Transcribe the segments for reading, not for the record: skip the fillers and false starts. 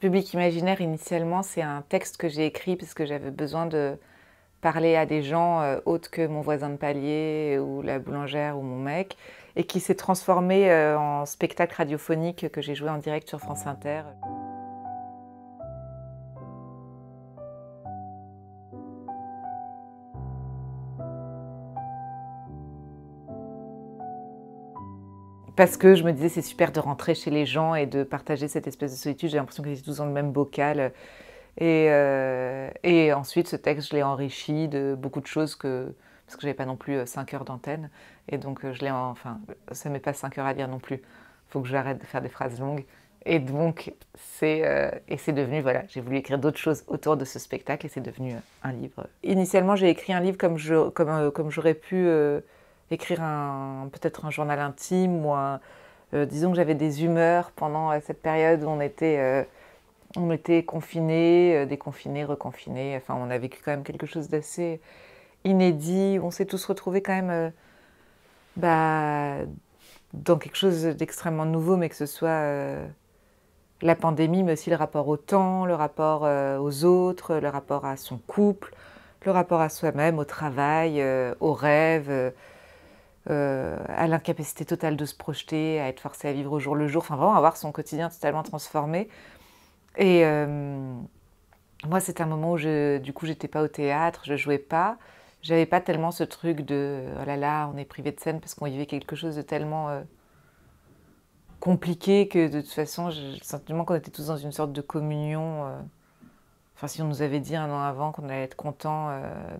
Public imaginaire, initialement, c'est un texte que j'ai écrit parce que j'avais besoin de parler à des gens autres que mon voisin de palier ou la boulangère ou mon mec, et qui s'est transformé en spectacle radiophonique que j'ai joué en direct sur France Inter. Parce que je me disais c'est super de rentrer chez les gens et de partager cette espèce de solitude. J'ai l'impression qu'ils étaient tous dans le même bocal. Et ensuite, ce texte, je l'ai enrichi de beaucoup de choses parce que j'avais pas non plus 5 heures d'antenne. Et donc, enfin, ça ne met pas 5 heures à lire non plus. Il faut que j'arrête de faire des phrases longues. Et donc, c'est devenu, voilà, j'ai voulu écrire d'autres choses autour de ce spectacle et c'est devenu un livre. Initialement, j'ai écrit un livre comme j'aurais pu écrire peut-être un journal intime disons que j'avais des humeurs pendant cette période où on était confinés, déconfinés, reconfinés. Enfin, on a vécu quand même quelque chose d'assez inédit. On s'est tous retrouvés quand même dans quelque chose d'extrêmement nouveau, mais que ce soit la pandémie, mais aussi le rapport au temps, le rapport aux autres, le rapport à son couple, le rapport à soi-même, au travail, aux rêves, à l'incapacité totale de se projeter, à être forcé à vivre au jour le jour. Enfin, vraiment avoir son quotidien totalement transformé. Et moi, c'était un moment où du coup, j'étais pas au théâtre, je jouais pas. J'avais pas tellement ce truc de oh là là, on est privé de scène parce qu'on vivait quelque chose de tellement compliqué que de toute façon, j'ai le sentiment qu'on était tous dans une sorte de communion. Enfin, si on nous avait dit un an avant qu'on allait être content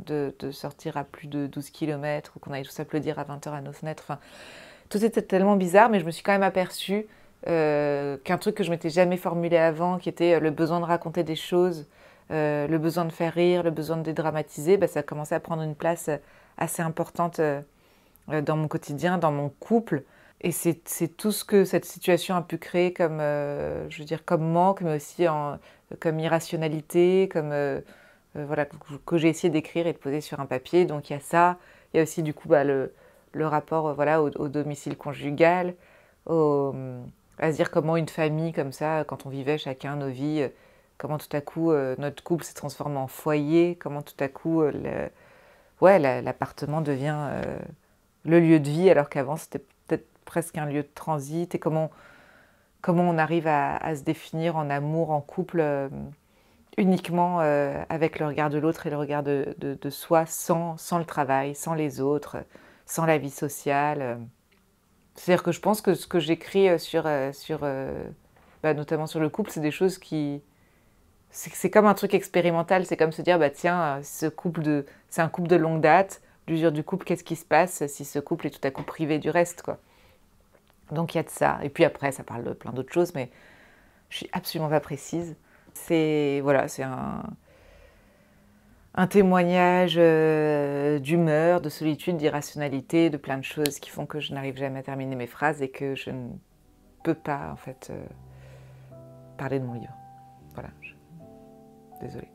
de sortir à plus de 12 kilomètres ou qu'on allait tous applaudir à 20 heures à nos fenêtres, enfin, tout était tellement bizarre, mais je me suis quand même aperçue qu'un truc que je m'étais jamais formulé avant, qui était le besoin de raconter des choses, le besoin de faire rire, le besoin de dédramatiser, bah, ça a commencé à prendre une place assez importante dans mon quotidien, dans mon couple. Et c'est tout ce que cette situation a pu créer comme, je veux dire, comme manque, mais aussi comme irrationalité, comme voilà, que j'ai essayé d'écrire et de poser sur un papier. Donc il y a ça, il y a aussi du coup le rapport voilà, au domicile conjugal, à se dire comment une famille comme ça, quand on vivait chacun nos vies, comment tout à coup notre couple s'est transformé en foyer, comment tout à coup ouais, l'appartement devient le lieu de vie alors qu'avant c'était peut-être presque un lieu de transit, et comment on arrive à se définir en amour, en couple, uniquement avec le regard de l'autre et le regard de soi, sans le travail, sans les autres, sans la vie sociale. C'est-à-dire que je pense que ce que j'écris notamment sur le couple, c'est des choses qui... C'est comme un truc expérimental, c'est comme se dire, bah tiens, c'est un couple de longue date, l'usure du couple, qu'est-ce qui se passe si ce couple est tout à coup privé du reste, quoi. Donc il y a de ça. Et puis après, ça parle de plein d'autres choses, mais je suis absolument pas précise. C'est voilà, c'est un témoignage d'humeur, de solitude, d'irrationalité, de plein de choses qui font que je n'arrive jamais à terminer mes phrases et que je ne peux pas en fait parler de mon livre. Voilà, désolée.